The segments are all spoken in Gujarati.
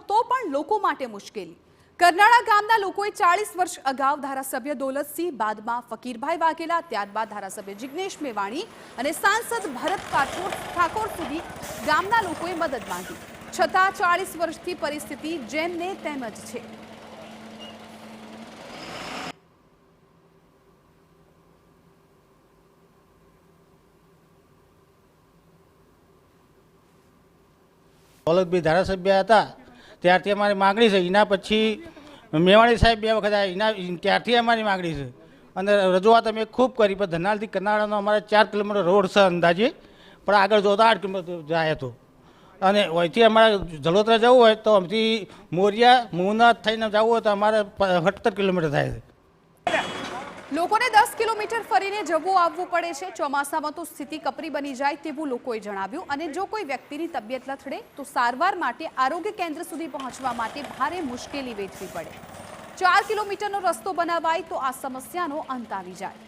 તો પણ લોકો માટે મુશ્કેલી। કરનાળા ગામના લોકોએ 40 વર્ષ અગાઉ ધારાસભ્ય દોલતસિંહ, બાદમાં ફકીરભાઈ વાઘેલા, ત્યારબાદ ધારાસભ્ય જિગ્નેશ મેવાણી અને સાંસદ ભરત ઠાકોર સુધી ગામના લોકોએ મદદ માંગી, છતાં 40 વર્ષથી પરિસ્થિતિ જેમ ને તેમ જ છે। દોલતભાઈ ધારાસભ્ય હતા ત્યારથી અમારી માગણી છે। એના પછી મેવાણી સાહેબ 2 વખત આવ્યા, ત્યારથી અમારી માગણી છે અને રજૂઆત અમે ખૂબ કરી, પણ ધનાલથી કરનાળાનો અમારે 4 કિલોમીટર રોડ છે અંદાજે, પણ આગળ જોતા 8 કિલોમીટર જાય હતો અને અહીંથી અમારે જલોત્રા જવું હોય તો અહીંથી મોરિયા મુના થઈને જવું હોય તો અમારે 78 કિલોમીટર થાય છે। લોકોને 10 કિલોમીટર ફરીને જવું આવવું પડે છે। ચોમાસામાં તો સ્થિતિ કપરી બની જાય તેવું લોકોએ જણાવ્યું અને જો કોઈ વ્યક્તિની તબિયત લથડે તો સારવાર માટે આરોગ્ય કેન્દ્ર સુધી પહોંચવા માટે ભારે મુશ્કેલી વેઠવી પડે। 4 કિલોમીટરનો રસ્તો બનાવાય તો આ સમસ્યાનો અંત આવી જાય।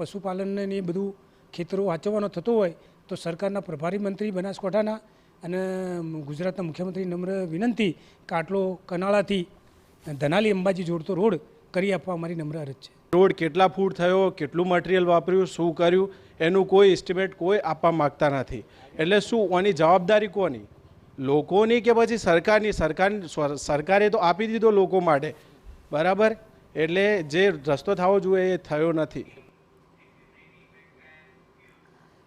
પશુપાલનને એ બધું ખેતરો વાંચવાનો થતો હોય તો સરકારના પ્રભારી મંત્રી બનાસકાંઠાના અને ગુજરાતના મુખ્યમંત્રી નમ્ર વિનંતી કે આટલો કનાળાથી ધનાલી અંબાજી જોડતો રોડ કરી આપવા અમારી નમ્ર અરજ છે। રોડ કેટલા ફૂટ થયો, કેટલું મટીરિયલ વાપર્યું, શું કર્યું એનું કોઈ એસ્ટિમેટ કોઈ આપવા માગતા નથી। એટલે શું આની જવાબદારી કોની? લોકોની કે પછી સરકારની? સરકારે તો આપી દીધો લોકો માટે, બરાબર, એટલે જે રસ્તો થવો જોઈએ એ થયો નથી।